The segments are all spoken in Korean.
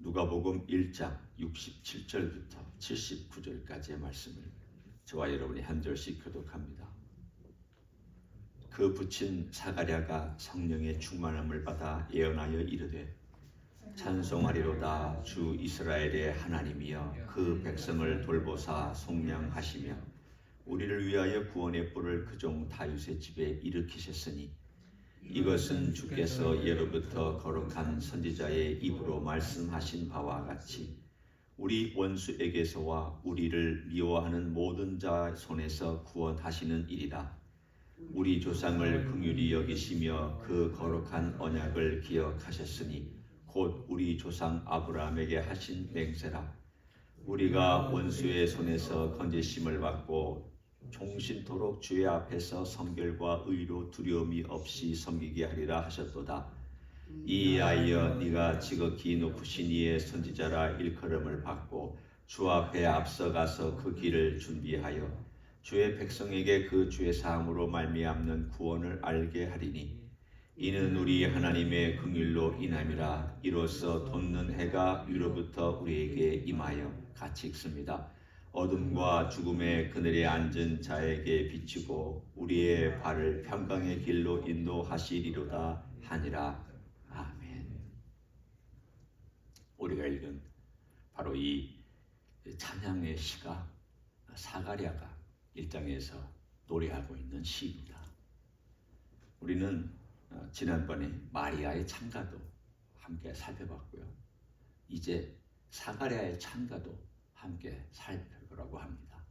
누가복음 1장 67절부터 79절까지의 말씀을 저와 여러분이 한 절씩 교독합니다. 그 부친 사가랴가 성령의 충만함을 받아 예언하여 이르되 찬송하리로다. 주 이스라엘의 하나님이여 그 백성을 돌보사 속량하시며 우리를 위하여 구원의 뿔을 그 종 다윗의 집에 일으키셨으니 이것은 주께서 예로부터 거룩한 선지자의 입으로 말씀하신 바와 같이 우리 원수에게서와 우리를 미워하는 모든 자 손에서 구원하시는 일이라. 우리 조상을 긍휼히 여기시며 그 거룩한 언약을 기억하셨으니 곧 우리 조상 아브라함에게 하신 맹세라. 우리가 원수의 손에서 건지심을 받고 종신토록 주의 앞에서 성결과 의로 두려움이 없이 섬기게 하리라 하셨도다. 이하여 네가 지극히 높으신 이의 선지자라 일컬음을 받고 주 앞에 앞서가서 그 길을 준비하여 주의 백성에게 그 주의 사함으로 말미암는 구원을 알게 하리니 이는 우리 하나님의 긍휼로 인함이라. 이로써 돋는 해가 위로부터 우리에게 임하여 같이 읽습니다. 어둠과 죽음의 그늘에 앉은 자에게 비치고 우리의 발을 평강의 길로 인도하시리로다 하니라. 아멘. 우리가 읽은 바로 이 찬양의 시가 사가랴가 1장에서 노래하고 있는 시입니다. 우리는 지난번에 마리아의 찬가도 함께 살펴봤고요. 이제 사가랴의 찬가도 함께 살펴보라고 합니다.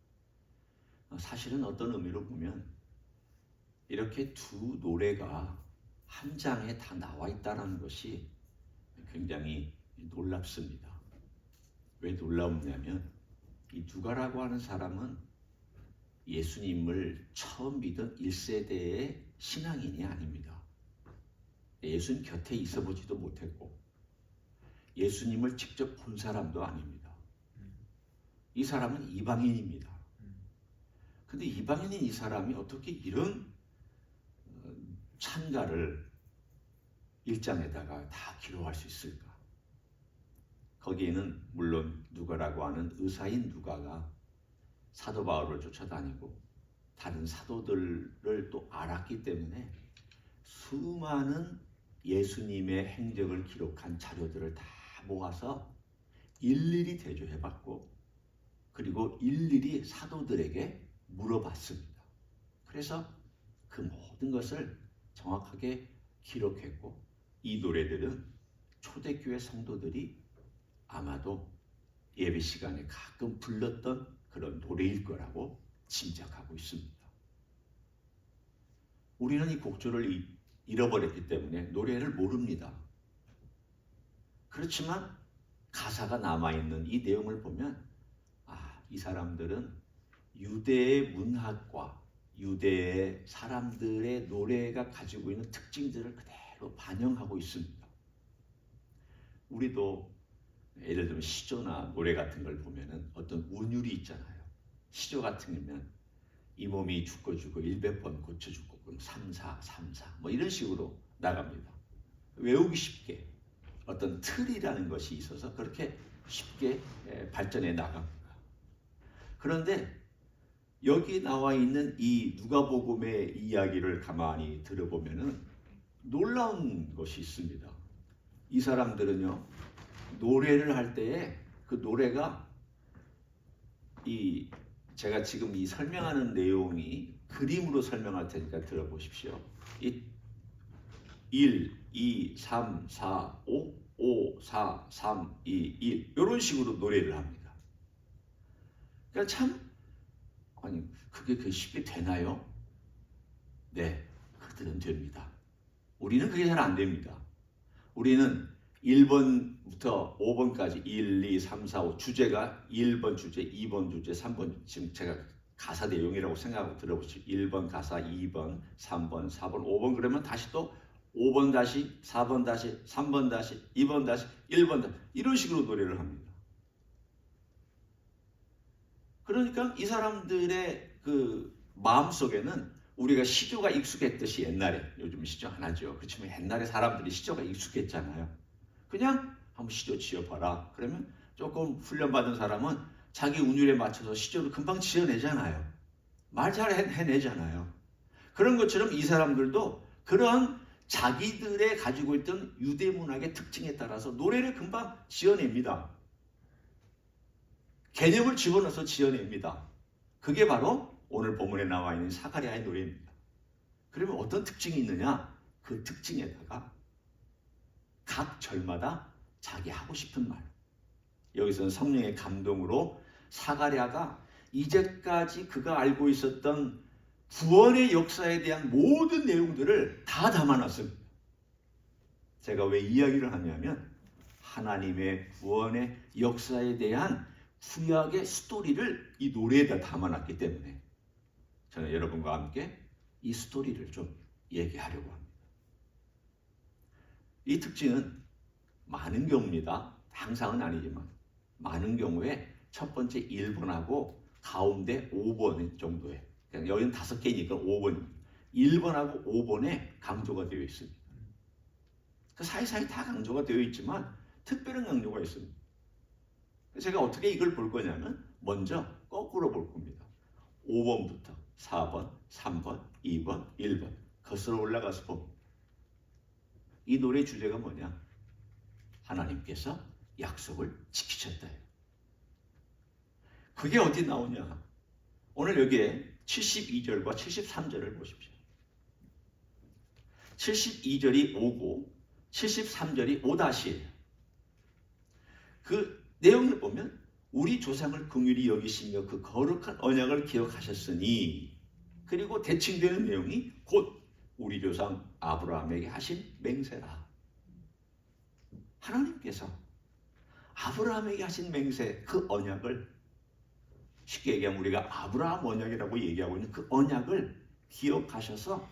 사실은 어떤 의미로 보면 이렇게 두 노래가 한 장에 다 나와 있다는 것이 굉장히 놀랍습니다. 왜 놀라우냐면 이 누가라고 하는 사람은 예수님을 처음 믿은 1세대의 신앙인이 아닙니다. 예수님 곁에 있어보지도 못했고 예수님을 직접 본 사람도 아닙니다. 이 사람은 이방인입니다. 근데 이방인인 이 사람이 어떻게 이런 찬가를 1장에다가 다 기록할 수 있을까? 거기에는 물론 누가라고 하는 의사인 누가가 사도 바울을 쫓아다니고 다른 사도들을 또 알았기 때문에 수많은 예수님의 행적을 기록한 자료들을 다 모아서 일일이 대조해봤고 그리고 일일이 사도들에게 물어봤습니다. 그래서 그 모든 것을 정확하게 기록했고 이 노래들은 초대교회 성도들이 아마도 예배 시간에 가끔 불렀던 그런 노래일 거라고 짐작하고 있습니다. 우리는 이 곡조를 잃어버렸기 때문에 노래를 모릅니다. 그렇지만 가사가 남아있는 이 내용을 보면 이 사람들은 유대의 문학과 유대의 사람들의 노래가 가지고 있는 특징들을 그대로 반영하고 있습니다. 우리도 예를 들면 시조나 노래 같은 걸 보면은 어떤 운율이 있잖아요. 시조 같은 거면 이 몸이 죽고 100번 고쳐주고 3, 4, 3, 4 뭐 이런 식으로 나갑니다. 외우기 쉽게 어떤 틀이라는 것이 있어서 그렇게 쉽게 발전해 나갑니다. 그런데 여기 나와 있는 이 누가복음의 이야기를 가만히 들어보면은 놀라운 것이 있습니다. 이 사람들은요 노래를 할 때에 그 노래가 제가 지금 이 설명하는 내용이 그림으로 설명할 테니까 들어보십시오. 1, 2, 3, 4, 5, 5, 4, 3, 2, 1 이런 식으로 노래를 합니다. 그러니까 참 그게 쉽게 되나요? 네, 그들은 됩니다. 우리는 그게 잘 안 됩니다. 우리는 1번부터 5번까지 1, 2, 3, 4, 5 주제가 1번 주제, 2번 주제, 3번 지금 제가 가사 내용이라고 생각하고 들어보시죠. 1번 가사, 2번, 3번, 4번, 5번 그러면 다시 또 5번 다시, 4번 다시, 3번 다시, 2번 다시, 1번 다시 이런 식으로 노래를 합니다. 그러니까 이 사람들의 그 마음속에는 우리가 시조가 익숙했듯이 옛날에 요즘 시조 안 하죠. 그렇지만 옛날에 사람들이 시조가 익숙했잖아요. 그냥 한번 시조 지어봐라. 그러면 조금 훈련받은 사람은 자기 운율에 맞춰서 시조를 금방 지어내잖아요. 말 잘 해내잖아요. 그런 것처럼 이 사람들도 그런 자기들의 가지고 있던 유대 문학의 특징에 따라서 노래를 금방 지어냅니다. 개념을 집어넣어서 지어냅니다. 그게 바로 오늘 본문에 나와 있는 사가랴의 노래입니다. 그러면 어떤 특징이 있느냐? 그 특징에다가 각 절마다 자기 하고 싶은 말. 여기서는 성령의 감동으로 사가랴가 이제까지 그가 알고 있었던 구원의 역사에 대한 모든 내용들을 다 담아놨습니다. 제가 왜 이야기를 하냐면 하나님의 구원의 역사에 대한 구약의 스토리를 이 노래에다 담아놨기 때문에 저는 여러분과 함께 이 스토리를 좀 얘기하려고 합니다. 이 특징은 많은 경우입니다. 항상은 아니지만 많은 경우에 첫 번째 1번하고 가운데 5번 정도에, 여기는 5개니까 5번, 1번하고 5번에 강조가 되어 있습니다. 그 사이사이 다 강조가 되어 있지만 특별한 강조가 있습니다. 제가 어떻게 이걸 볼 거냐면 먼저 거꾸로 볼 겁니다. 5번부터 4번, 3번, 2번, 1번 거슬러 올라가서 봅니다. 이 노래 주제가 뭐냐? 하나님께서 약속을 지키셨다요. 그게 어디 나오냐? 오늘 여기에 72절과 73절을 보십시오. 72절이 5고 73절이 5-예요. 그 내용을 보면 우리 조상을 긍휼히 여기시며 그 거룩한 언약을 기억하셨으니, 그리고 대칭되는 내용이 곧 우리 조상 아브라함에게 하신 맹세라. 하나님께서 아브라함에게 하신 맹세, 그 언약을, 쉽게 얘기하면 우리가 아브라함 언약이라고 얘기하고 있는 그 언약을 기억하셔서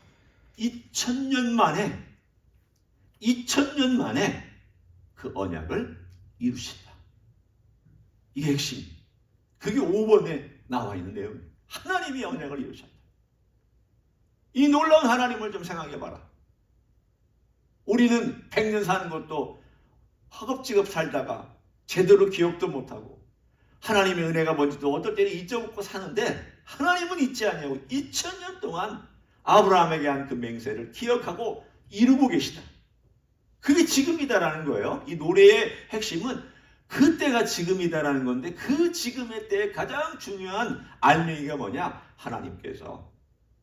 2000년 만에 그 언약을 이루신다. 이게 핵심. 그게 5번에 나와 있는 내용이에요. 하나님이 언약을 이루셨다. 이 놀라운 하나님을 좀 생각해봐라. 우리는 100년 사는 것도 허겁지겁 살다가 제대로 기억도 못하고 하나님의 은혜가 뭔지도 어떨 때는 잊어먹고 사는데, 하나님은 잊지 않냐고 2000년 동안 아브라함에게 한 그 맹세를 기억하고 이루고 계시다. 그게 지금이다라는 거예요. 이 노래의 핵심은 그때가 지금이다라는 건데, 그 지금의 때에 가장 중요한 알맹이가 뭐냐? 하나님께서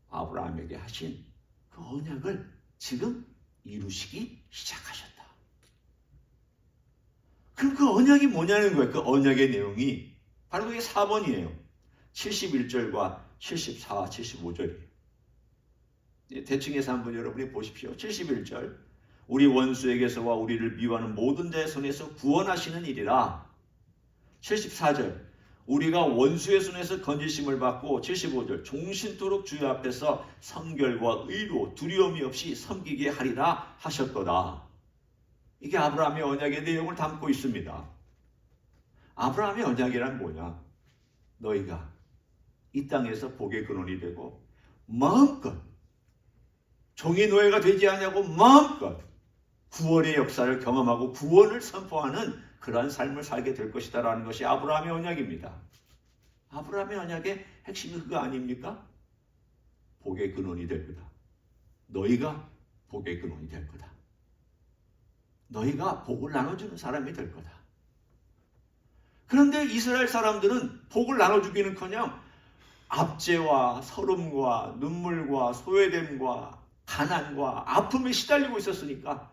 아브라함에게 하신 그 언약을 지금 이루시기 시작하셨다. 그럼 그 언약이 뭐냐는 거예요. 그 언약의 내용이 바로 그게 4번이에요. 71절과 74, 75절이에요. 대충 해서 한번 여러분이 보십시오. 71절. 우리 원수에게서와 우리를 미워하는 모든 자의 손에서 구원하시는 일이라. 74절. 우리가 원수의 손에서 건지심을 받고, 75절. 종신토록 주의 앞에서 성결과 의로 두려움이 없이 섬기게 하리라 하셨도다. 이게 아브라함의 언약의 내용을 담고 있습니다. 아브라함의 언약이란 뭐냐? 너희가 이 땅에서 복의 근원이 되고 마음껏 종의 노예가 되지 않냐고 마음껏 구원의 역사를 경험하고 구원을 선포하는 그러한 삶을 살게 될 것이다 라는 것이 아브라함의 언약입니다. 아브라함의 언약의 핵심이 그거 아닙니까? 복의 근원이 될 거다. 너희가 복의 근원이 될 거다. 너희가 복을 나눠주는 사람이 될 거다. 그런데 이스라엘 사람들은 복을 나눠주기는커녕 압제와 서름과 눈물과 소외됨과 가난과 아픔에 시달리고 있었으니까,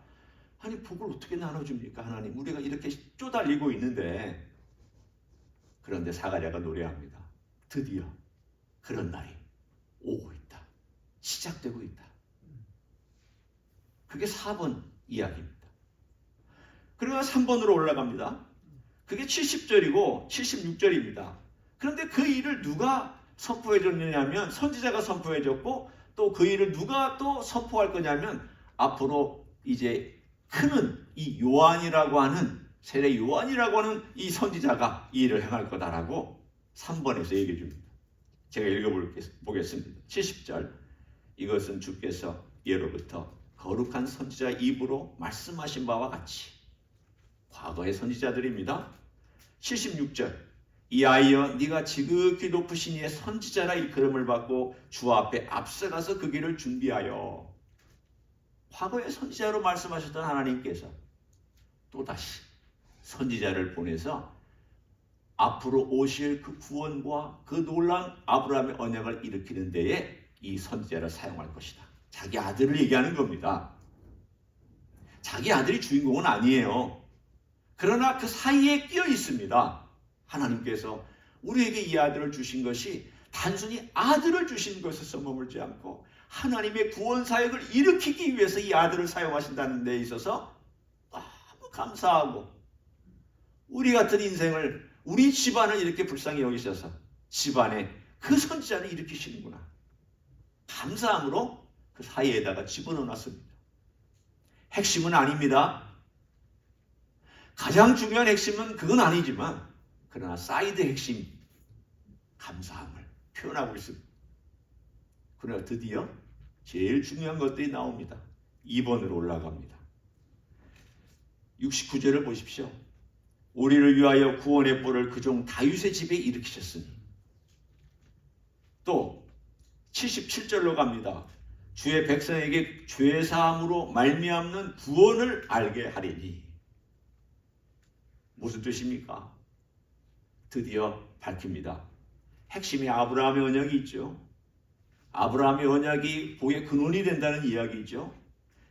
아니 복을 어떻게 나눠줍니까? 하나님, 우리가 이렇게 쪼달리고 있는데. 그런데 사가랴가 노래합니다. 드디어 그런 날이 오고 있다. 시작되고 있다. 그게 4번 이야기입니다. 그리고 3번으로 올라갑니다. 그게 70절이고 76절입니다. 그런데 그 일을 누가 선포해 줬느냐면 선지자가 선포해 줬고, 또 그 일을 누가 또 선포할 거냐면 앞으로 이제 크는 이 요한이라고 하는, 세례 요한이라고 하는 이 선지자가 이 일을 행할 거다라고 3번에서 얘기해 줍니다. 제가 읽어보겠습니다. 70절. 이것은 주께서 예로부터 거룩한 선지자 입으로 말씀하신 바와 같이 과거의 선지자들입니다. 76절 이 아이여 네가 지극히 높으신 이의 선지자라 일컬음을 받고 주 앞에 앞서가서 그 길을 준비하여. 과거의 선지자로 말씀하셨던 하나님께서 또다시 선지자를 보내서 앞으로 오실 그 구원과 그 놀라운 아브라함의 언약을 일으키는 데에 이 선지자를 사용할 것이다. 자기 아들을 얘기하는 겁니다. 자기 아들이 주인공은 아니에요. 그러나 그 사이에 끼어 있습니다. 하나님께서 우리에게 이 아들을 주신 것이 단순히 아들을 주신 것에서 머물지 않고 하나님의 구원 사역을 일으키기 위해서 이 아들을 사용하신다는 데 있어서 너무 감사하고, 우리 같은 인생을, 우리 집안을 이렇게 불쌍히 여기셔서 집안에 그 선지자를 일으키시는구나. 감사함으로 그 사이에다가 집어넣어놨습니다. 핵심은 아닙니다. 가장 중요한 핵심은 그건 아니지만, 그러나 사이드 핵심, 감사함을 표현하고 있습니다. 그러나 드디어 제일 중요한 것들이 나옵니다. 2번으로 올라갑니다. 69절을 보십시오. 우리를 위하여 구원의 뿔을 그 종 다윗의 집에 일으키셨으니. 또 77절로 갑니다. 주의 백성에게 죄사함으로 말미암는 구원을 알게 하리니. 무슨 뜻입니까? 드디어 밝힙니다. 핵심이 아브라함의 언약이 있죠. 아브라함의 언약이 복의 근원이 된다는 이야기죠.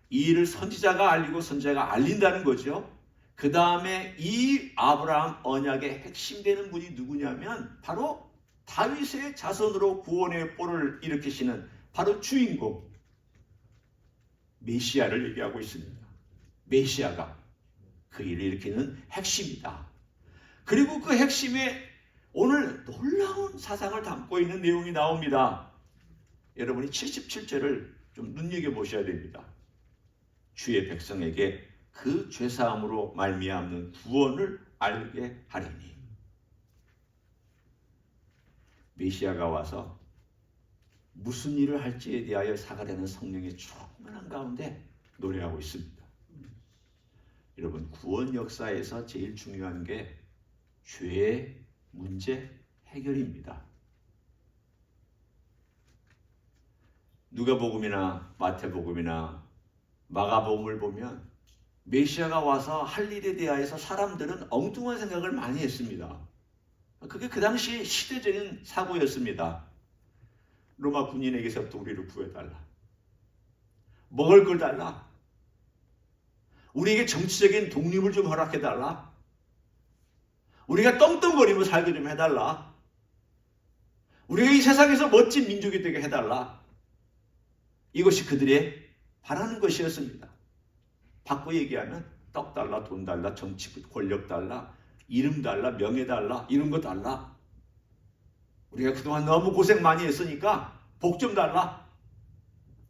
이 일을 선지자가 알리고 선지자가 알린다는 거죠. 그 다음에 이 아브라함 언약의 핵심되는 분이 누구냐면 바로 다윗의 자손으로 구원의 뿔을 일으키시는 바로 주인공 메시아를 얘기하고 있습니다. 메시아가 그 일을 일으키는 핵심이다. 그리고 그 핵심에 오늘 놀라운 사상을 담고 있는 내용이 나옵니다. 여러분이 77절을 좀 눈여겨보셔야 됩니다. 주의 백성에게 그 죄사함으로 말미암는 구원을 알게 하리니. 메시아가 와서 무슨 일을 할지에 대하여 사가되는 성령의 충만한 가운데 노래하고 있습니다. 여러분, 구원 역사에서 제일 중요한 게 죄의 문제 해결입니다. 누가복음이나 마태복음이나 마가복음을 보면 메시아가 와서 할 일에 대하여서 사람들은 엉뚱한 생각을 많이 했습니다. 그게 그 당시 시대적인 사고였습니다. 로마 군인에게서부터 우리를 구해달라. 먹을 걸 달라. 우리에게 정치적인 독립을 좀 허락해달라. 우리가 떵떵거리며 살게 좀 해달라. 우리가 이 세상에서 멋진 민족이 되게 해달라. 이것이 그들의 바라는 것이었습니다. 바꿔 얘기하면 떡 달라, 돈 달라, 정치 권력 달라, 이름 달라, 명예 달라, 이런 거 달라. 우리가 그동안 너무 고생 많이 했으니까 복 좀 달라.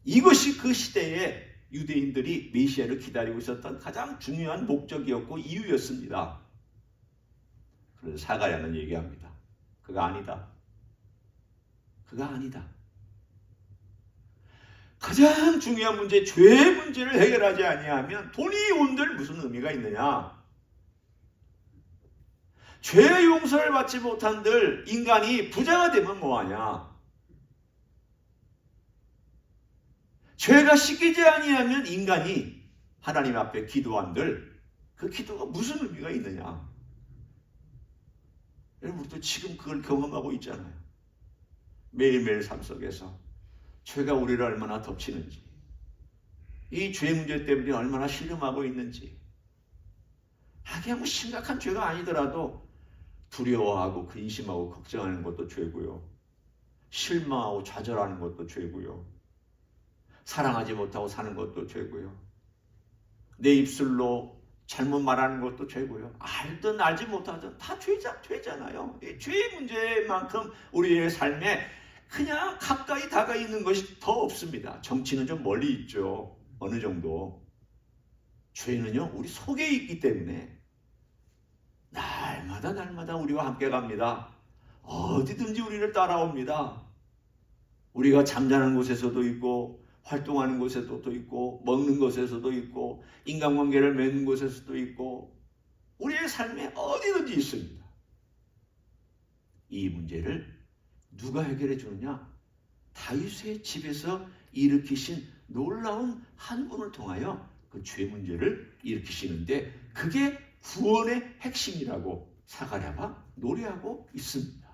이것이 그 시대에 유대인들이 메시아를 기다리고 있었던 가장 중요한 목적이었고 이유였습니다. 그래서 사가랴는 얘기합니다. 그거 아니다. 그거 아니다. 가장 중요한 문제, 죄의 문제를 해결하지 아니하면 돈이 온들 무슨 의미가 있느냐? 죄의 용서를 받지 못한들 인간이 부자가 되면 뭐하냐? 죄가 씻기지 아니하면 인간이 하나님 앞에 기도한들 그 기도가 무슨 의미가 있느냐? 여러분, 우리도 지금 그걸 경험하고 있잖아요. 매일매일 삶 속에서 죄가 우리를 얼마나 덮치는지, 이 죄 문제 때문에 얼마나 신음하고 있는지, 하기야 뭐 심각한 죄가 아니더라도 두려워하고 근심하고 걱정하는 것도 죄고요. 실망하고 좌절하는 것도 죄고요. 사랑하지 못하고 사는 것도 죄고요. 내 입술로 잘못 말하는 것도 죄고요. 알든 알지 못하든 다 죄잖아요. 이 죄의 문제만큼 우리의 삶에 그냥 가까이 다가 있는 것이 더 없습니다. 정치는 좀 멀리 있죠. 어느 정도. 죄는요, 우리 속에 있기 때문에 날마다 우리와 함께 갑니다. 어디든지 우리를 따라옵니다. 우리가 잠자는 곳에서도 있고, 활동하는 곳에서도 있고, 먹는 곳에서도 있고, 인간관계를 맺는 곳에서도 있고, 우리의 삶에 어디든지 있습니다. 이 문제를 누가 해결해 주느냐? 다윗의 집에서 일으키신 놀라운 한 분을 통하여 그 죄 문제를 일으키시는데, 그게 구원의 핵심이라고 사가랴가 노래하고 있습니다.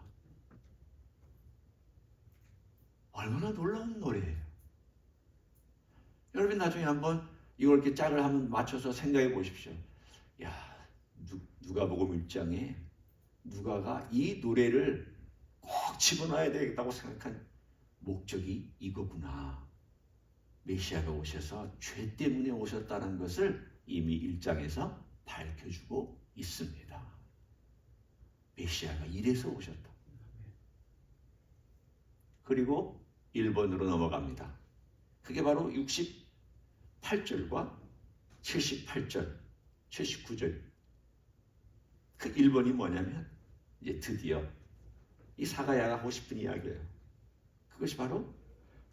얼마나 놀라운 노래예요. 여러분 나중에 한번 이걸 이렇게 짝을 한번 맞춰서 생각해 보십시오. 야, 누가복음 1장에 누가가 이 노래를 꼭 집어넣어야 되겠다고 생각한 목적이 이거구나. 메시아가 오셔서 죄 때문에 오셨다는 것을 이미 1장에서 밝혀주고 있습니다. 메시아가 이래서 오셨다. 그리고 1번으로 넘어갑니다. 그게 바로 68절과 78절, 79절. 그 1번이 뭐냐면 이제 드디어 이 사가랴가 하고 싶은 이야기예요. 그것이 바로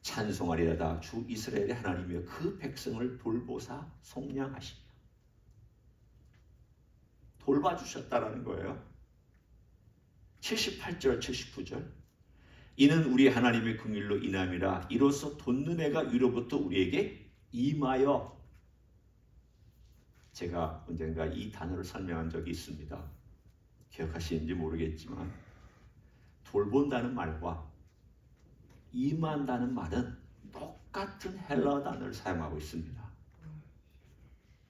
찬송하리로다 주 이스라엘의 하나님이여 그 백성을 돌보사 속량하시며, 돌봐주셨다라는 거예요. 78절, 79절. 이는 우리 하나님의 긍휼로 인함이라 이로써 돋는 해가 위로부터 우리에게 임하여. 제가 언젠가 이 단어를 설명한 적이 있습니다. 기억하시는지 모르겠지만 돌본다는 말과 임한다는 말은 똑같은 헬라어 단어를 사용하고 있습니다.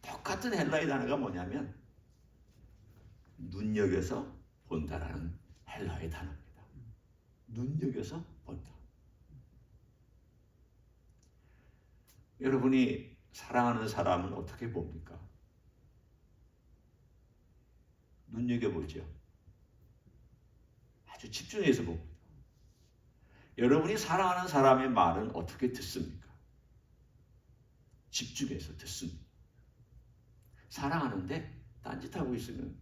똑같은 헬라어 단어가 뭐냐면 눈여겨서 본다라는 헬라어의 단어입니다. 눈여겨서 본다. 여러분이 사랑하는 사람은 어떻게 봅니까? 눈여겨보죠. 아주 집중해서 봅니다. 여러분이 사랑하는 사람의 말은 어떻게 듣습니까? 집중해서 듣습니다. 사랑하는데 딴짓하고 있으면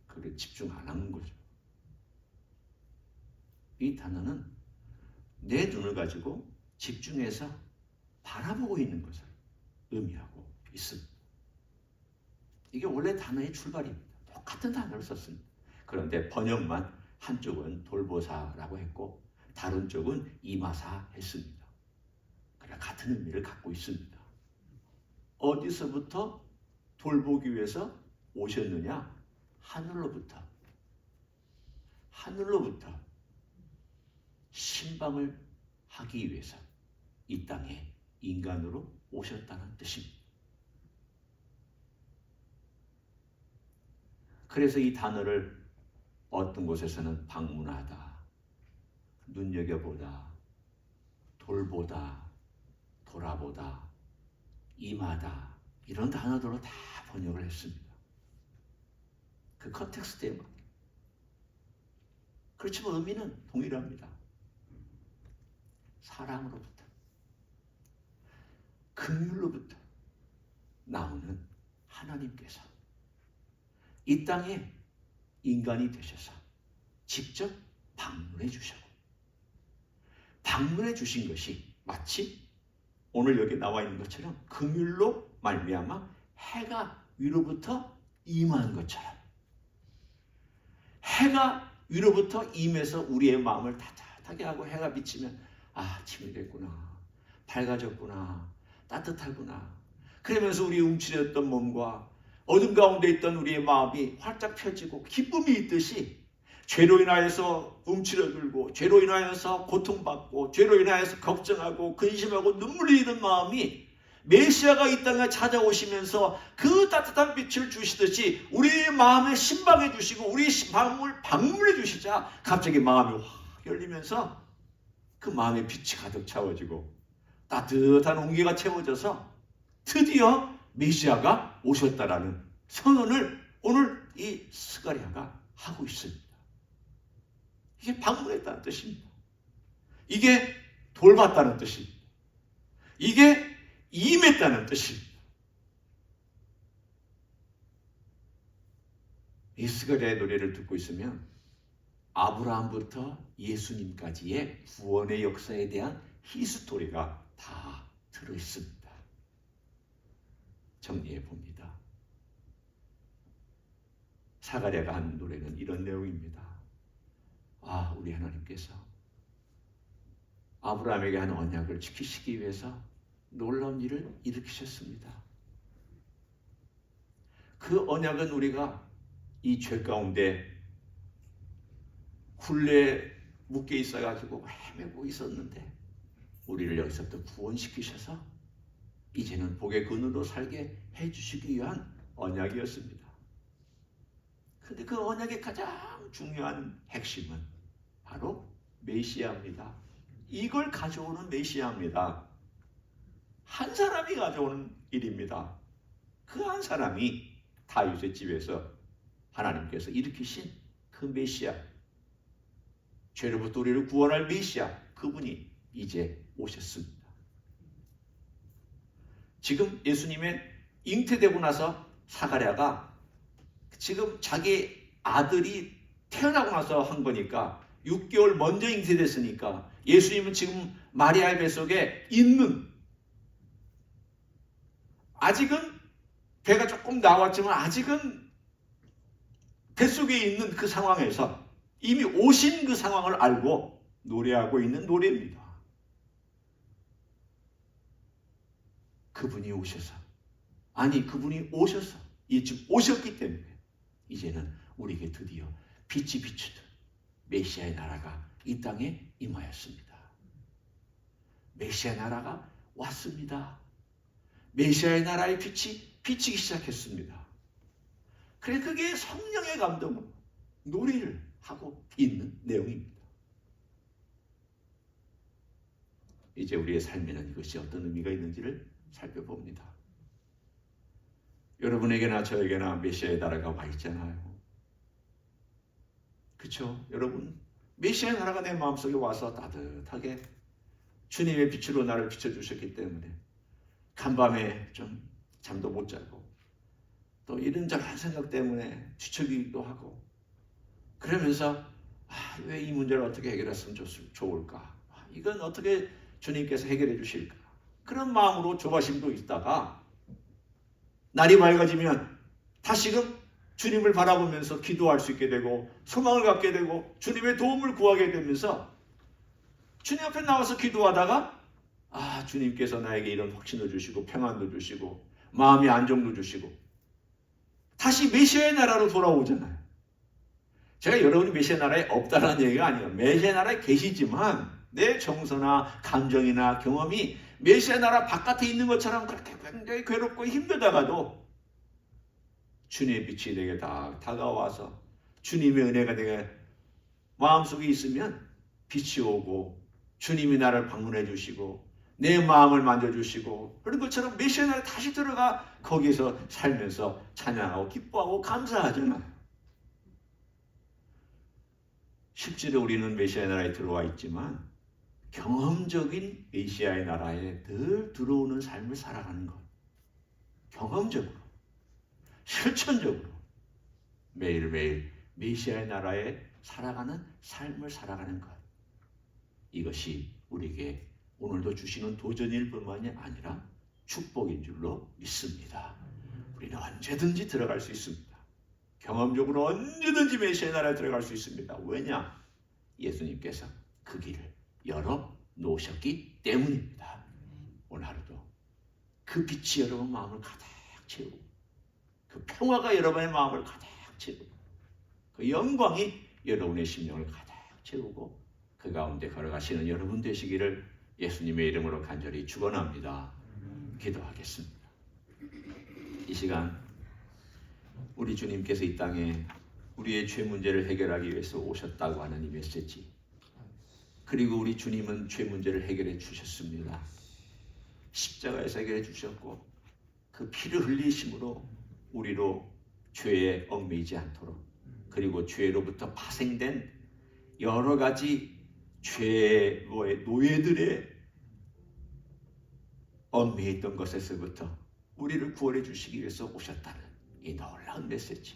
그게 집중 안 하는 거죠. 이 단어는 내 눈을 가지고 집중해서 바라보고 있는 것을 의미하고 있습니다. 이게 원래 단어의 출발입니다. 똑같은 단어를 썼습니다. 그런데 번역만 한쪽은 돌보사라고 했고 다른 쪽은 임하사 했습니다. 그러나 같은 의미를 갖고 있습니다. 어디서부터 돌보기 위해서 오셨느냐? 하늘로부터. 하늘로부터 신방을 하기 위해서 이 땅에 인간으로 오셨다는 뜻입니다. 그래서 이 단어를 어떤 곳에서는 방문하다, 눈여겨보다, 돌보다, 돌아보다, 임하다 이런 단어들로 다 번역을 했습니다. 그 컨텍스트에 맞게. 그렇지만 의미는 동일합니다. 사랑으로부터, 긍휼로부터 나오는 하나님께서 이 땅에 인간이 되셔서 직접 방문해 주셨고, 방문해 주신 것이 마치 오늘 여기 나와 있는 것처럼 긍휼로 말미암아 해가 위로부터 임한 것처럼, 해가 위로부터 임해서 우리의 마음을 따뜻하게 하고 해가 비치면 아침이 됐구나, 밝아졌구나, 따뜻하구나. 그러면서 우리 움츠렸던 몸과 어둠 가운데 있던 우리의 마음이 활짝 펴지고 기쁨이 있듯이 죄로 인하여서 움츠러들고 죄로 인하여서 고통받고 죄로 인하여서 걱정하고 근심하고 눈물 흘리는 마음이 메시아가 이 땅에 찾아오시면서 그 따뜻한 빛을 주시듯이 우리의 마음에 신방해 주시고 우리의 마음을 방문해 주시자 갑자기 마음이 확 열리면서 그 마음의 빛이 가득 차워지고 따뜻한 온기가 채워져서 드디어 메시아가 오셨다라는 선언을 오늘 이 스가랴가 하고 있습니다. 이게 방문했다는 뜻입니다. 이게 돌봤다는 뜻입니다. 이게 임했다는 뜻입니다. 이 스가랴의 노래를 듣고 있으면 아브라함부터 예수님까지의 구원의 역사에 대한 히스토리가 다 들어있습니다. 정리해 봅니다. 사가랴가 한 노래는 이런 내용입니다. 아, 우리 하나님께서 아브라함에게 한 언약을 지키시기 위해서 놀라운 일을 일으키셨습니다. 그 언약은 우리가 이 죄 가운데 굴레에 묶여 있어가지고 헤매고 있었는데 우리를 여기서부터 구원시키셔서 이제는 복의 근원으로 살게 해주시기 위한 언약이었습니다. 그런데 그 언약의 가장 중요한 핵심은 바로 메시아입니다. 이걸 가져오는 메시아입니다. 한 사람이 가져오는 일입니다. 그 한 사람이 다윗의 집에서 하나님께서 일으키신 그 메시아, 죄로부터 우리를 구원할 메시아, 그분이 이제 오셨습니다. 지금 예수님의 잉태되고 나서 사가랴가 지금 자기 아들이 태어나고 나서 한 거니까 6개월 먼저 잉태됐으니까 예수님은 지금 마리아의 뱃속에 있는, 아직은 배가 조금 나왔지만 아직은 뱃속에 있는 그 상황에서 이미 오신 그 상황을 알고 노래하고 있는 노래입니다. 그분이 오셔서, 아니 그분이 오셔서 이쯤 오셨기 때문에 이제는 우리에게 드디어 빛이 비추듯 메시아의 나라가 이 땅에 임하였습니다. 메시아의 나라가 왔습니다. 메시아의 나라의 빛이 비치기 시작했습니다. 그래, 그게 성령의 감동으로 노래를 하고 있는 내용입니다. 이제 우리의 삶에는 이것이 어떤 의미가 있는지를 살펴봅니다. 여러분에게나 저에게나 메시아의 나라가 와 있잖아요. 그렇죠? 여러분, 메시아의 나라가 내 마음속에 와서 따뜻하게 주님의 빛으로 나를 비춰주셨기 때문에 간밤에 좀 잠도 못 자고 또 이런저런 생각 때문에 뒤척이기도 하고 그러면서 왜 이 문제를 어떻게 해결했으면 좋을까? 이건 어떻게 주님께서 해결해 주실까? 그런 마음으로 조바심도 있다가 날이 밝아지면 다시금 주님을 바라보면서 기도할 수 있게 되고 소망을 갖게 되고 주님의 도움을 구하게 되면서 주님 앞에 나와서 기도하다가 주님께서 나에게 이런 확신을 주시고 평안도 주시고 마음의 안정도 주시고 다시 메시아의 나라로 돌아오잖아요. 제가 여러분이 메시아 나라에 없다는 얘기가 아니에요. 메시아 나라에 계시지만 내 정서나 감정이나 경험이 메시아 나라 바깥에 있는 것처럼 그렇게 굉장히 괴롭고 힘들다가도 주님의 빛이 내게 다가와서 주님의 은혜가 내게 마음속에 있으면 빛이 오고 주님이 나를 방문해 주시고 내 마음을 만져주시고 그런 것처럼 메시아 나라에 다시 들어가 거기서 살면서 찬양하고 기뻐하고 감사하잖아요. 실제로 우리는 메시아 나라에 들어와 있지만 경험적인 메시아의 나라에 늘 들어오는 삶을 살아가는 것, 경험적으로 실천적으로 매일매일 메시아의 나라에 살아가는 삶을 살아가는 것, 이것이 우리에게 오늘도 주시는 도전일 뿐만이 아니라 축복인 줄로 믿습니다. 우리는 언제든지 들어갈 수 있습니다. 경험적으로 언제든지 메시아의 나라에 들어갈 수 있습니다. 왜냐? 예수님께서 그 길을 열어 놓으셨기 때문입니다. 오늘 하루도 그 빛이 여러분 마음을 가득 채우고 그 평화가 여러분의 마음을 가득 채우고 그 영광이 여러분의 심령을 가득 채우고 그 가운데 걸어가시는 여러분 되시기를 예수님의 이름으로 간절히 축원합니다. 기도하겠습니다. 이 시간 우리 주님께서 이 땅에 우리의 죄 문제를 해결하기 위해서 오셨다고 하는 이 메시지, 그리고 우리 주님은 죄 문제를 해결해 주셨습니다. 십자가에서 해결해 주셨고 그 피를 흘리심으로 우리로 죄에 얽매이지 않도록, 그리고 죄로부터 파생된 여러 가지 죄의 노예들의 얽매였던 것에서부터 우리를 구원해 주시기 위해서 오셨다는 이 놀라운 메시지.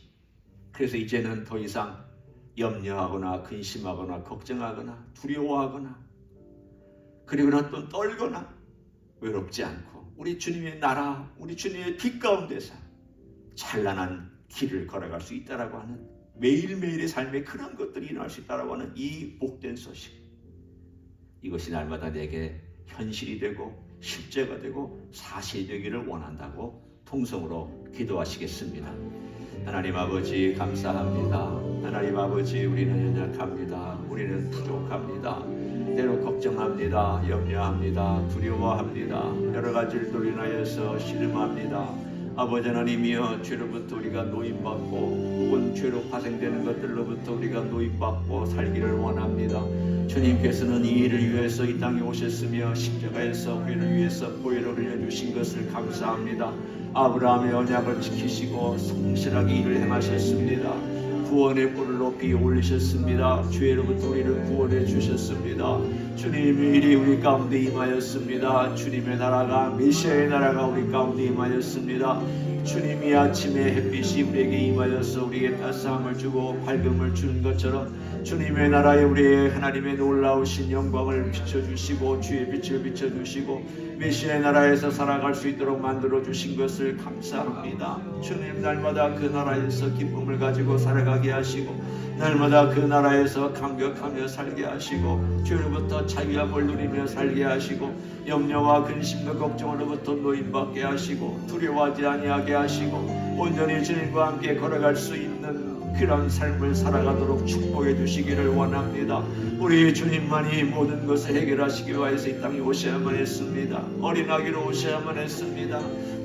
그래서 이제는 더 이상 염려하거나 근심하거나 걱정하거나 두려워하거나 그리고는 또 떨거나 외롭지 않고 우리 주님의 나라, 우리 주님의 빛 가운데서 찬란한 길을 걸어갈 수 있다라고 하는, 매일매일의 삶에 그런 것들이 일어날 수 있다라고 하는 이 복된 소식, 이것이 날마다 내게 현실이 되고 실제가 되고 사실이 되기를 원한다고 통성으로 기도하시겠습니다. 하나님 아버지 감사합니다. 하나님 아버지, 우리는 연약합니다. 우리는 부족합니다. 때로 걱정합니다. 염려합니다. 두려워합니다. 여러 가지 일들로 인하여서 신음합니다. 아버지 하나님이여, 죄로부터 우리가 노임받고 혹은 죄로 파생되는 것들로부터 우리가 노임받고 살기를 원합니다. 주님께서는 이 일을 위해서 이 땅에 오셨으며 십자가에서 우리를 위해서 보혈을 흘려주신 것을 감사합니다. 아브라함의 언약을 지키시고 성실하게 일을 행하셨습니다. 구원의 뿔을 높이 올리셨습니다. 죄로부터 우리를 구원해 주셨습니다. 주님의 일이 우리 가운데 임하였습니다. 주님의 나라가, 메시아의 나라가 우리 가운데 임하였습니다. 주님이 아침에 햇빛이 우리에게 임하여서 우리에게 따스함을 주고 밝음을 주는 것처럼 주님의 나라에 우리의 하나님의 놀라우신 영광을 비춰주시고 주의 빛을 비춰주시고 메시아의 나라에서 살아갈 수 있도록 만들어주신 것을 감사합니다. 주님, 날마다 그 나라에서 기쁨을 가지고 살아가게 하시고 날마다 그 나라에서 감격하며 살게 하시고 죄로부터 자유함을 누리며 살게 하시고 염려와 근심과 걱정으로부터 노임받게 하시고 두려워하지 아니하게 하시고 온전히 주님과 함께 걸어갈 수 있는 그런 삶을 살아가도록 축복해 주시기를 원합니다. 우리 주님만이 모든 것을 해결하시기 위해서 이 땅에 오셔야만 했습니다. 어린아기로 오셔야만 했습니다.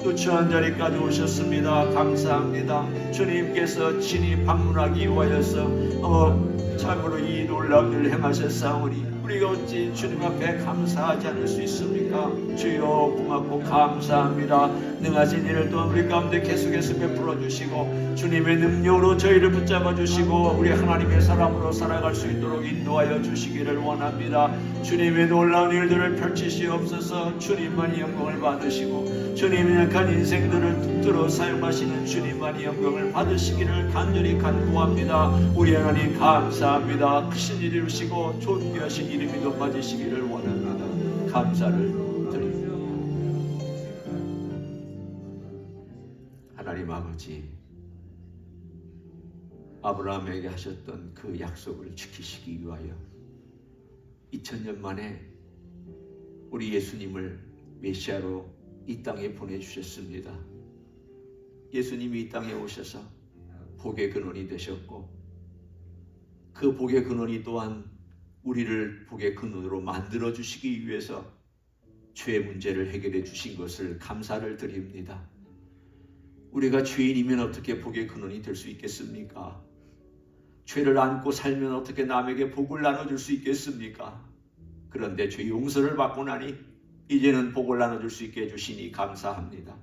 누추한 자리까지 오셨습니다. 감사합니다. 주님께서 친히 방문하기 위하여서 참으로 이 놀라운 일을 행하셨사오니 우리가 어찌 주님 앞에 감사하지 않을 수 있습니까? 주여 고맙고 감사합니다. 능하신 일을 또한 우리 가운데 계속해서 베풀어 주시고 주님의 능력으로 저희를 붙잡아 주시고 우리 하나님의 사람으로 살아갈 수 있도록 인도하여 주시기를 원합니다. 주님의 놀라운 일들을 펼치시옵소서. 주님만이 영광을 받으시고 주님의 약한 인생들을 붙들어 사용하시는 주님만이 영광을 받으시기를 간절히 간구합니다. 우리 하나님 감사합니다. 크신 일 이루시고 존귀하신 이름이 높아지시기를 원합니다. 감사를 드립니다. 하나님 아버지, 아브라함에게 하셨던 그 약속을 지키시기 위하여 2000년 만에 우리 예수님을 메시아로 이 땅에 보내주셨습니다. 예수님이 이 땅에 오셔서 복의 근원이 되셨고 그 복의 근원이 또한 우리를 복의 근원으로 만들어 주시기 위해서 죄 문제를 해결해 주신 것을 감사를 드립니다. 우리가 죄인이면 어떻게 복의 근원이 될 수 있겠습니까? 죄를 안고 살면 어떻게 남에게 복을 나눠줄 수 있겠습니까? 그런데 죄 용서를 받고 나니 이제는 복을 나눠줄 수 있게 해주시니 감사합니다.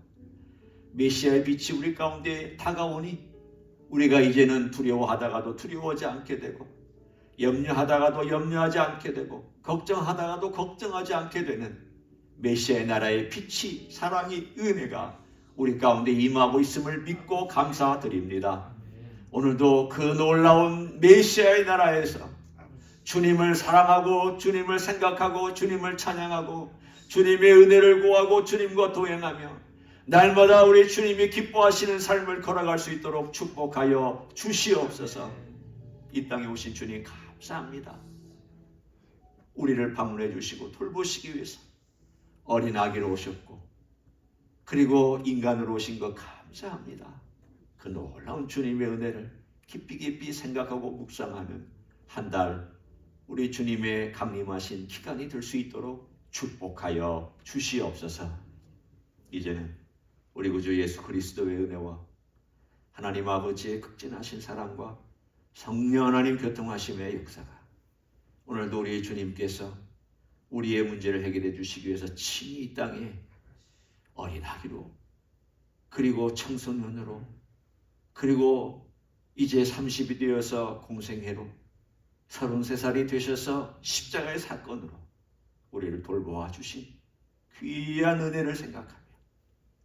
메시아의 빛이 우리 가운데 다가오니 우리가 이제는 두려워하다가도 두려워하지 않게 되고 염려하다가도 염려하지 않게 되고 걱정하다가도 걱정하지 않게 되는 메시아의 나라의 빛이, 사랑이, 은혜가 우리 가운데 임하고 있음을 믿고 감사드립니다. 오늘도 그 놀라운 메시아의 나라에서 주님을 사랑하고 주님을 생각하고 주님을 찬양하고 주님의 은혜를 구하고 주님과 동행하며 날마다 우리 주님이 기뻐하시는 삶을 걸어갈 수 있도록 축복하여 주시옵소서. 이 땅에 오신 주님 감사합니다. 우리를 방문해 주시고 돌보시기 위해서 어린 아기로 오셨고 그리고 인간으로 오신 것 감사합니다. 그 놀라운 주님의 은혜를 깊이 깊이 생각하고 묵상하는 한 달 우리 주님의 강림하신 기간이 될 수 있도록 축복하여 주시옵소서. 이제는 우리 구주 예수 그리스도의 은혜와 하나님 아버지의 극진하신 사랑과 성령 하나님 교통하심의 역사가 오늘도 우리 주님께서 우리의 문제를 해결해 주시기 위해서 친히 이 땅에 어린아기로 그리고 청소년으로 그리고 이제 30이 되어서 공생애로 33살이 되셔서 십자가의 사건으로 우리를 돌보아 주신 귀한 은혜를 생각하며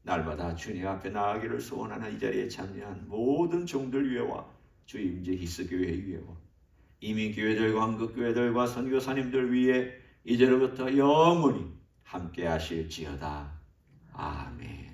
날마다 주님 앞에 나아가기를 소원하는 이 자리에 참여한 모든 종들 위해와 주 임재 히스교회 위해와 이민교회들과 한국교회들과 선교사님들 위해 이제로부터 영원히 함께 하실지어다. 아멘.